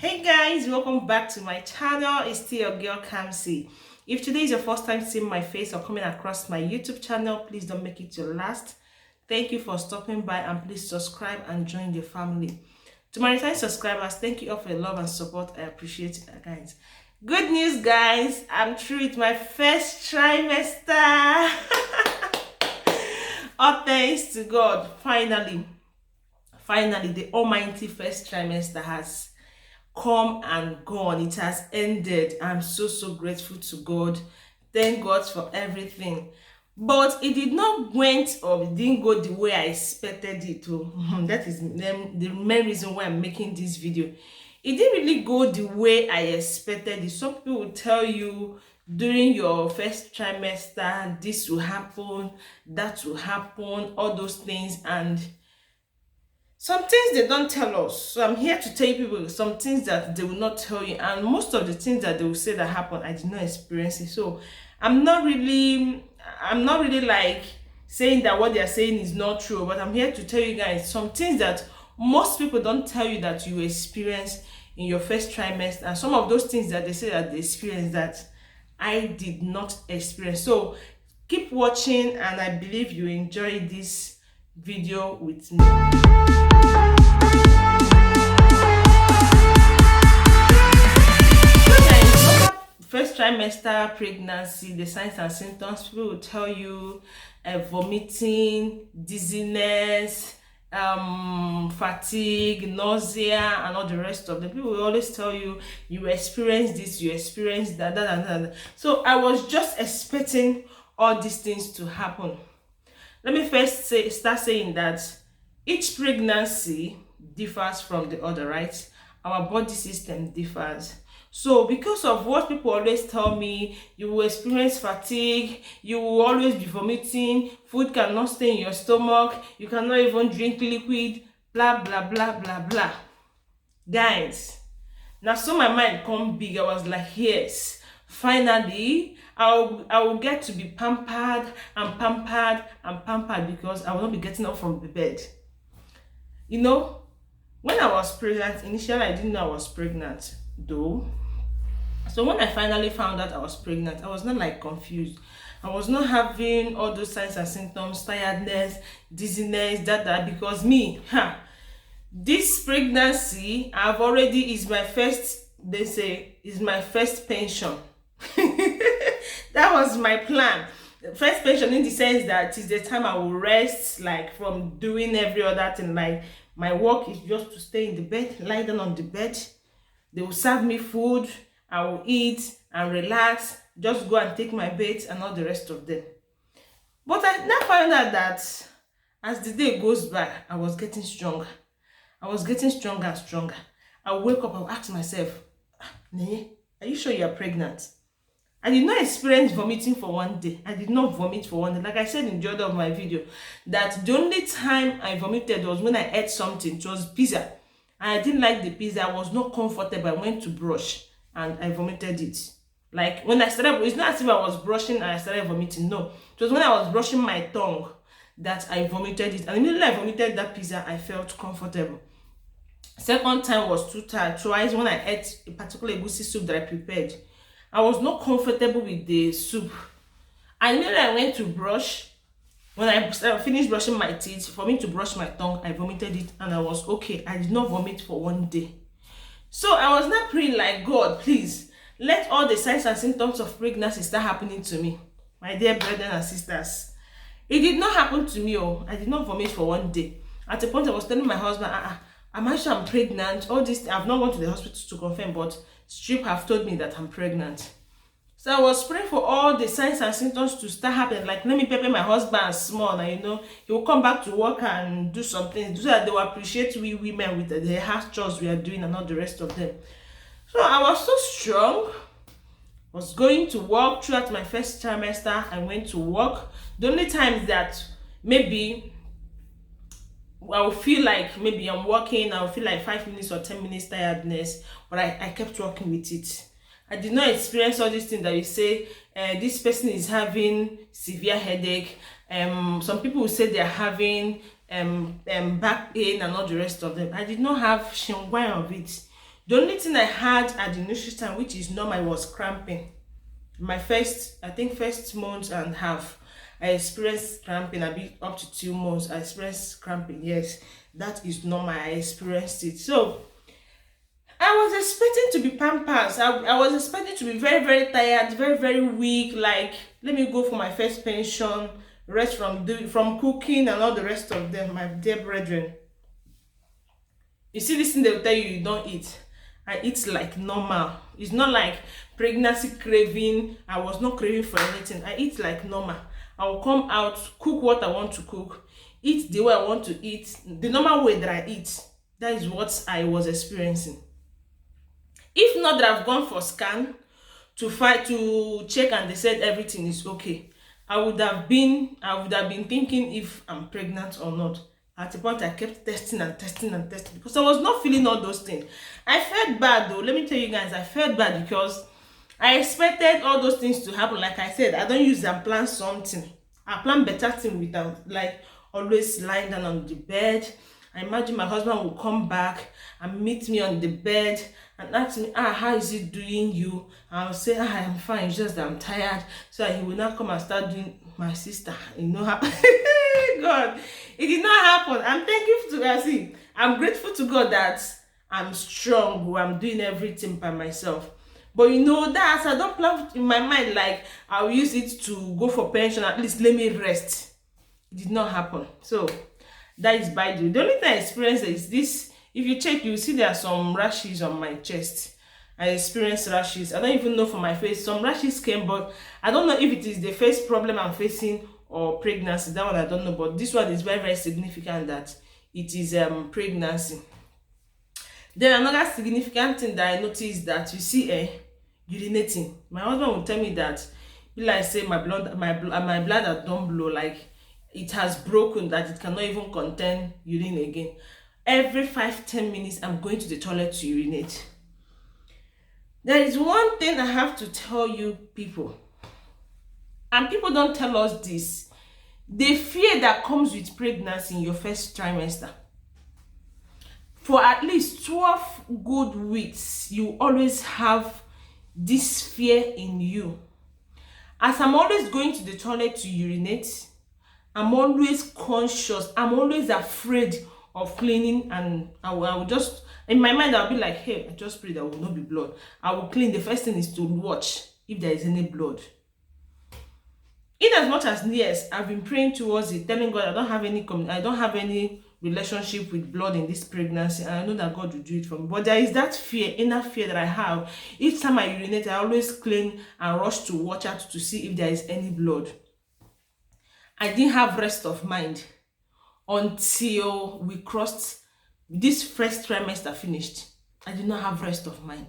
Hey guys, welcome back to my channel. It's still your girl KAMSY. If today is your first time seeing my face or coming across my YouTube channel, please don't make it your last. Thank you for stopping by and please subscribe and join the family. To my returning subscribers, thank you all for your love and support. I appreciate it, guys. Good news, guys. I'm through with my first trimester. All thanks to God. Finally, the almighty first trimester has come and gone. It has ended. I'm so grateful to God. Thank God for everything. But it did not went or it didn't go the way I expected it to. That is the main reason why I'm making this video. It didn't really go the way I expected it. Some people will tell you during your first trimester this will happen, that will happen, all those things, and some things they don't tell us. So I'm here to tell you people some things that they will not tell you, and most of the things that they will say that happen, I did not experience it. So I'm not really like saying that what they are saying is not true, but I'm here to tell you guys some things that most people don't tell you that you experience in your first trimester, and some of those things that they say that they experience that I did not experience. So keep watching, and I believe you enjoy this video with me. First trimester pregnancy, the signs and symptoms, people will tell you vomiting, dizziness, fatigue, nausea, and all the rest of them. People will always tell you you experience this, you experience that, that. So I was just expecting all these things to happen. Let me first start saying that each pregnancy differs from the other, right? Our body system differs. So because of what people always tell me, you will experience fatigue, you will always be vomiting, food cannot stay in your stomach, you cannot even drink liquid, blah blah blah blah blah. Guys, now so my mind come big. I was like, yes, finally I will get to be pampered because I will not be getting up from the bed. You know, when I was pregnant, initially I didn't know I was pregnant though. So when I finally found out I was pregnant, I was not like confused. I was not having all those signs and symptoms, tiredness, dizziness, that because me, this pregnancy I've already is my first, they say, is my first pension. That was my plan. First pension in the sense that it's the time I will rest, like from doing every other thing. Like my work is just to stay in the bed, lie down on the bed. They will serve me food, I will eat and relax, just go and take my bath and all the rest of them. But I now found out that as the day goes by, I was getting stronger. I was getting stronger and stronger. I would wake up, I would ask myself, Nene, are you sure you are pregnant? I did not experience vomiting for one day. I did not vomit for one day. Like I said in the other of my video, that the only time I vomited was when I ate something. It was pizza. And I didn't like the pizza. I was not comfortable. I went to brush and I vomited it. Like when I started, it's not as if I was brushing and I started vomiting. No. It was when I was brushing my tongue that I vomited it. And immediately I vomited that pizza, I felt comfortable. Second time was twice when I ate a particular egusi soup that I prepared. I was not comfortable with the soup. And then I went to brush. When I finished brushing my teeth, for me to brush my tongue, I vomited it and I was okay. I did not vomit for one day. So I was not praying like, God, please, let all the signs and symptoms of pregnancy start happening to me. My dear brethren and sisters. It did not happen to me. Oh, I did not vomit for one day. At a point, I was telling my husband, I'm sure I'm pregnant. All this, I've not gone to the hospital to confirm, but Strip have told me that I'm pregnant. So I was praying for all the signs and symptoms to start happening. Like, let me prepare my husband small, and you know, he will come back to work and do something so that they will appreciate we women with the house chores we are doing and all the rest of them. So I was so strong. I was going to work throughout my first trimester. I went to work. The only times that maybe I will feel like maybe I'm working, I will feel like 5 minutes or 10 minutes tiredness, but I kept working with it. I did not experience all these things that you say, this person is having severe headache. Some people will say they are having back pain and all the rest of them. I did not have shingwai of it. The only thing I had at the initial time, which is normal, was cramping. My first, I think first month and half, I experienced cramping. A bit up to 2 months, I experienced cramping. Yes, that is normal. I experienced it. So I was expecting to be pampered. I was expecting to be very, very tired, very, very weak. Like, let me go for my first pension, rest from cooking and all the rest of them, my dear brethren. You see this thing, they will tell you you don't eat. I eat like normal. It's not like pregnancy craving. I was not craving for anything. I eat like normal. I will come out, cook what I want to cook, eat the way I want to eat, the normal way that I eat. That is what I was experiencing. If not that I've gone for scan to check and they said everything is okay, I would have been thinking if I'm pregnant or not. At the point I kept testing because I was not feeling all those things. I felt bad though. Let me tell you guys, I felt bad because I expected all those things to happen. Like I said, I don't use and plan something. I plan better thing without, like, always lying down on the bed. I imagine my husband will come back and meet me on the bed and ask me, how is it doing you? I'll say, I'm fine, it's just that I'm tired. So he will not come and start doing my sister. You know how God, it did not happen. I'm thankful to God. See, I'm grateful to God that I'm strong, I'm doing everything by myself. But you know, that I don't plan in my mind like I'll use it to go for pension, at least let me rest. It did not happen. So that is by the only thing I experienced is this. If you check, you see there are some rashes on my chest. I experienced rashes. I don't even know for my face. Some rashes came, but I don't know if it is the face problem I'm facing or pregnancy. That one I don't know, but this one is very, very significant that it is pregnancy. Then another significant thing that I noticed that you see urinating. My husband will tell me that, like say my blood had don't blow, like it has broken, that it cannot even contain urine again. Every 5-10 minutes I'm going to the toilet to urinate. There is one thing I have to tell you people, and people don't tell us this: the fear that comes with pregnancy in your first trimester. For at least 12 good weeks, you always have this fear in you. As I'm always going to the toilet to urinate, I'm always conscious, I'm always afraid of cleaning, and I will just, in my mind, I'll be like, hey, I just pray there will not be blood. I will clean. The first thing is to watch if there is any blood. In as much as, yes, I've been praying towards it, telling God I don't have any relationship with blood in this pregnancy, and I know that God will do it for me. But there is that fear, inner fear that I have. Each time I urinate, I always clean and rush to watch out to see if there is any blood. I didn't have rest of mind until we crossed this first trimester finished. I did not have rest of mind.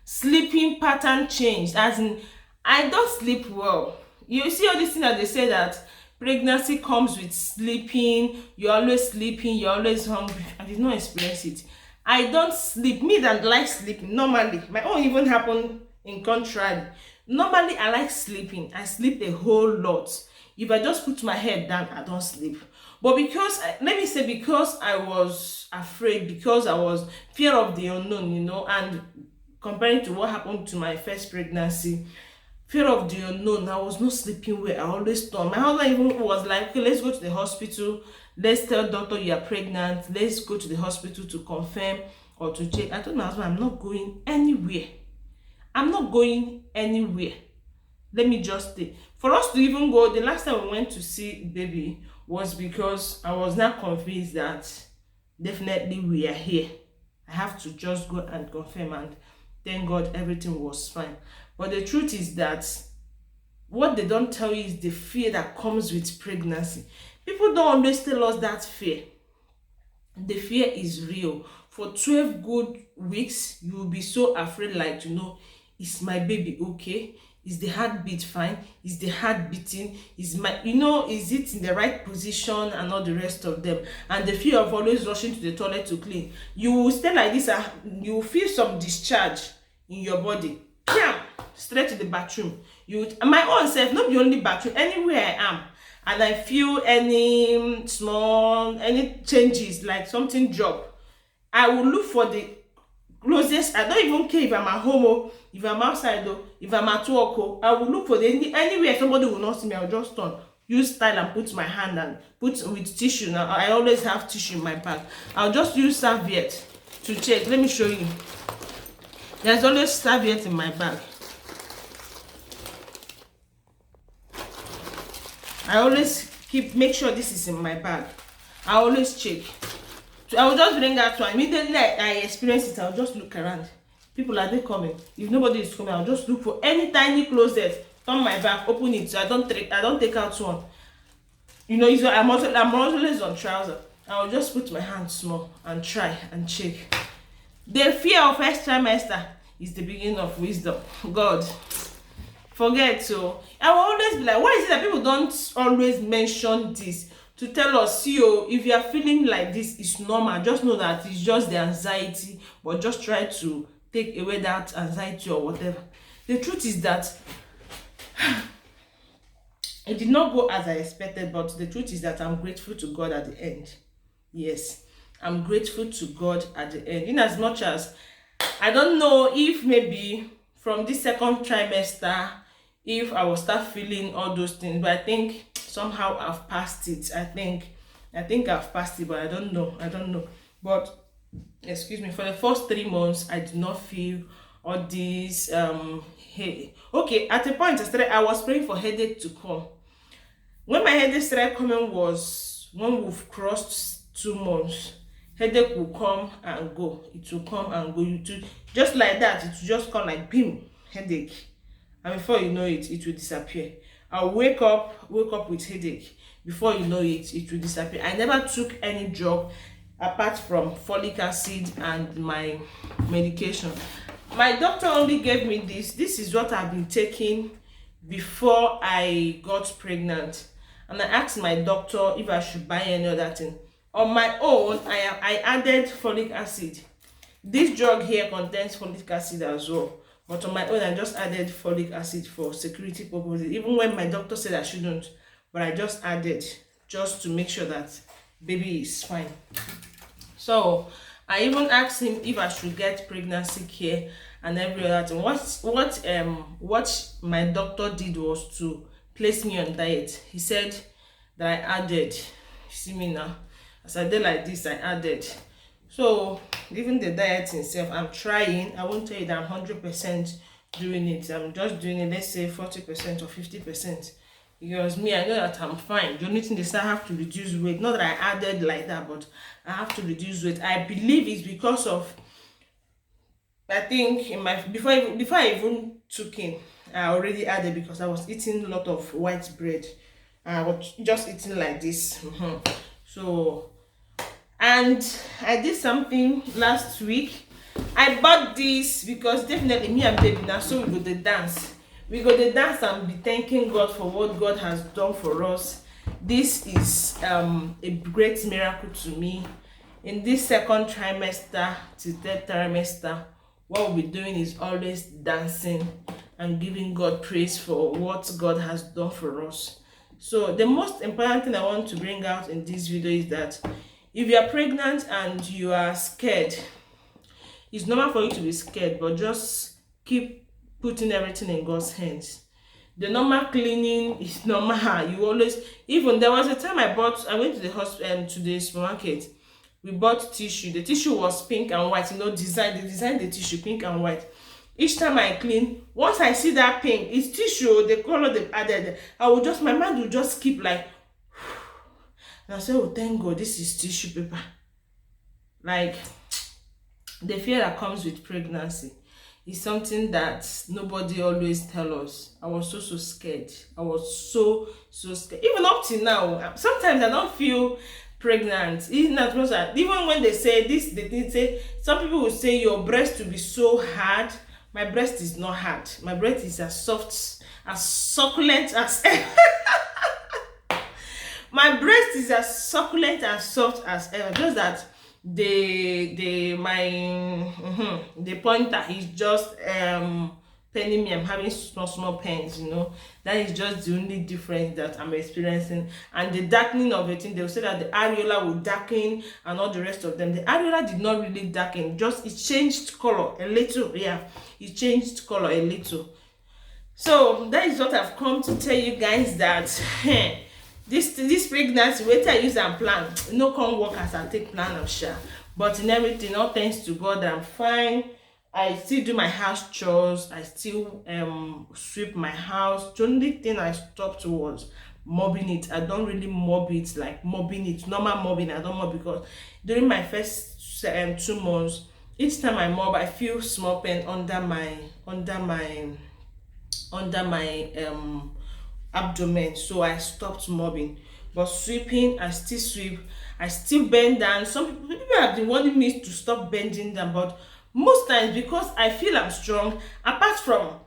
Sleeping pattern changed, as in I don't sleep well. You see all this thing that they say that pregnancy comes with sleeping, you're always sleeping, you're always hungry. I did not experience it. I don't sleep. Me that like sleeping normally, my own even happen in contrary. Normally I like sleeping. I sleep a whole lot. If I just put my head down, I don't sleep. But because, let me say, because I was afraid, because I was fear of the unknown, you know, and comparing to what happened to my first pregnancy, fear of the unknown, I was not sleeping well. I always thought, my husband even was like, okay, let's go to the hospital. Let's tell doctor you are pregnant. Let's go to the hospital to confirm or to check. I told my husband, I'm not going anywhere. I'm not going anywhere. Let me just stay. For us to even go, the last time we went to see baby was because I was not convinced that definitely we are here. I have to just go and confirm, and thank God everything was fine. But the truth is that what they don't tell you is the fear that comes with pregnancy. People don't always tell us that fear. The fear is real. For 12 good weeks, you will be so afraid, like, you know, is my baby okay? Is the heartbeat fine? Is the heart beating? Is my, you know, is it in the right position, and all the rest of them? And the fear of always rushing to the toilet to clean. You will stay like this and you will feel some discharge in your body. Straight to the bathroom. You would, my own self, not the only bathroom, anywhere I am, and I feel any small, any changes, like something drop, I will look for the closest. I don't even care if I'm at home or if I'm outside or if I'm at work. Or I will look for anywhere somebody will not see me. I'll just turn, use style and put my hand and put with tissue. Now I always have tissue in my bag. I'll just use serviette to check. Let me show you. There's always serviette in my bag. I always make sure this is in my bag. I always check. So I will just bring out one. Immediately I experience it, I'll just look around. People, are they coming? If nobody is coming, I'll just look for any tiny closet, turn my back, open it. So I don't take out one. You know, I'm always on trouser. I'll just put my hand small and try and check. The fear of first trimester is the beginning of wisdom. God, forget. So I will always be like, why is it that people don't always mention this? To tell us, see, if you are feeling like this, it's normal. Just know that it's just the anxiety, but just try to take away that anxiety or whatever. The truth is that it did not go as I expected, but the truth is that I'm grateful to God at the end. Yes, I'm grateful to God at the end. In as much as I don't know if maybe from this second trimester, if I will start feeling all those things, but I think somehow I've passed it. I think I've passed it, but I don't know. But excuse me, for the first 3 months I did not feel all these hey, okay, at a point I was praying for headache to come. When my headache started coming was when we've crossed 2 months. Headache will come and go. It will come and go. Just like that, it will just come like boom, headache. And before you know it, it will disappear. I'll wake up with headache. Before you know it, it will disappear. I never took any drug apart from folic acid and my medication. My doctor only gave me this. This is what I've been taking before I got pregnant. And I asked my doctor if I should buy any other thing. On my own, I added folic acid. This drug here contains folic acid as well. But on my own, I just added folic acid for security purposes. Even when my doctor said I shouldn't, but I just added just to make sure that baby is fine. So I even asked him if I should get pregnancy care and every other thing. What my doctor did was to place me on diet. He said that I added. You see me now. As I did like this, I added. So even the diet itself, I'm trying. I won't tell you that I'm 100% doing it. I'm just doing it, let's say 40% or 50%. Because me, I know that I'm fine. The only thing is I have to reduce weight. Not that I added like that, but I have to reduce weight. I believe it's because of, I think in my before I even took in, I already added because I was eating a lot of white bread. I was just eating like this. So, and I did something last week. I bought this because definitely me and baby now, so we go to dance. We go to dance and be thanking God for what God has done for us. This is a great miracle to me. In this second trimester to third trimester, what we're doing is always dancing and giving God praise for what God has done for us. So the most important thing I want to bring out in this video is that if you are pregnant and you are scared, it's normal for you to be scared, but just keep putting everything in God's hands. The normal cleaning is normal. You always, even there was a time I went to the hospital, to the supermarket. We bought tissue. The tissue was pink and white. You know, they designed the tissue pink and white. Each time I clean, once I see that pink, it's tissue, the color they added, my mind will just keep like, and I say, oh, thank God, this is tissue paper. Like, the fear that comes with pregnancy is something that nobody always tell us. I was so scared. I was so scared. Even up till now, sometimes I don't feel pregnant. Even when they say this, they say, some people will say your breast will be so hard. My breast is not hard. My breast is as soft, as succulent as ever. My breast is as succulent and soft as ever. Just that the pointer is just paining me. I'm having small pains, you know. That is just the only difference that I'm experiencing. And the darkening of it, they will say that the areola will darken and all the rest of them. The areola did not really darken, just it changed color a little. Yeah, it changed color a little. So that is what I've come to tell you guys, that this pregnancy, wait till I use and plan, no come work as I take plan, I'm sure. But in everything, all thanks to God, I'm fine. I still do my house chores. I still sweep my house. The only thing I stopped was mopping it. I don't really mop it like mopping it, normal mopping. I don't mop, because during my first 2 months, each time I mop, I feel small pain under my abdomen, so I stopped mopping. But sweeping, I still sweep, I still bend down. Some people have been wanting me to stop bending down, but most times, because I feel I'm strong, apart from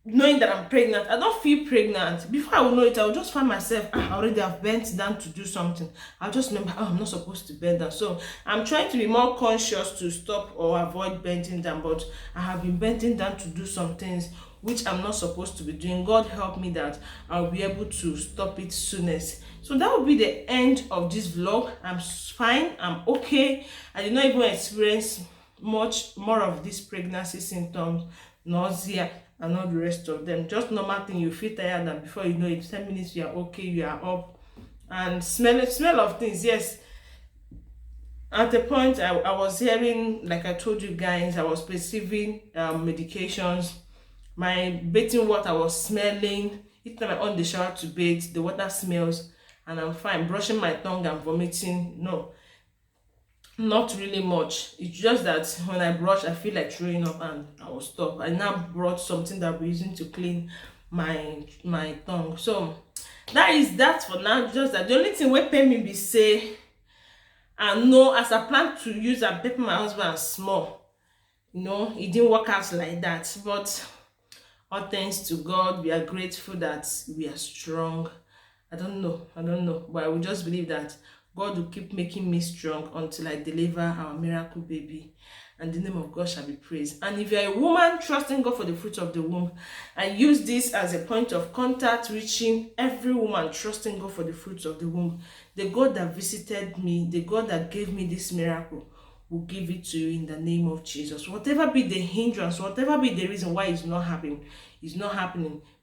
knowing that I'm pregnant, I don't feel pregnant. Before I will know it, I will just find myself, I already have bent down to do something. I'll just remember, oh, I'm not supposed to bend down. So I'm trying to be more conscious to stop or avoid bending down, but I have been bending down to do some things which I'm not supposed to be doing. God help me that I'll be able to stop it soonest. So that will be the end of this vlog. I'm fine, I'm okay. I did not even experience much more of these pregnancy symptoms, nausea and all the rest of them. Just normal thing, you feel tired, and before you know it, 10 minutes you are okay, you are up. And smell of things, yes. At the point I was hearing, like I told you guys, I was receiving medications. My bathing water was smelling. Each time I on the shower to bathe, the water smells, and I'm fine. Brushing my tongue and vomiting, no, not really much. It's just that when I brush, I feel like throwing up, and I will stop. I now brought something that we're using to clean my tongue. So that is that for now. Just that the only thing wey pain me be say, I know as I plan to use and pepper my husband small, you know, it didn't work out like that. But all thanks to God, we are grateful that we are strong. I don't know, but I will just believe that God will keep making me strong until I deliver our miracle baby, and the name of God shall be praised. And if you're a woman trusting God for the fruit of the womb, I use this as a point of contact, reaching every woman trusting God for the fruits of the womb. The God that visited me, the God that gave me this miracle, will give it to you in the name of Jesus. Whatever be the hindrance, whatever be the reason why it's not happening,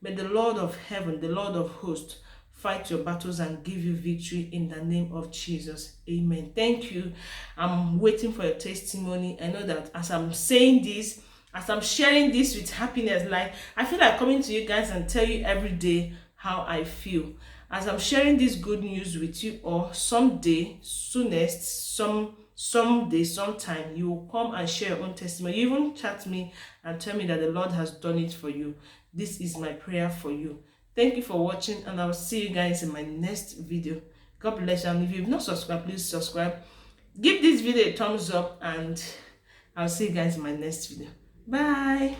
may the Lord of heaven, the Lord of hosts, fight your battles and give you victory in the name of Jesus. Amen. Thank you. I'm waiting for your testimony. I know that as I'm saying this, as I'm sharing this with happiness, like I feel like coming to you guys and tell you every day how I feel. As I'm sharing this good news with you, or someday, soonest, someday, sometime, you will come and share your own testimony. You even chat me and tell me that the Lord has done it for you. This is my prayer for you. Thank you for watching, and I'll see you guys in my next video. God bless you. And if you've not subscribed, please subscribe. Give this video a thumbs up, and I'll see you guys in my next video. Bye.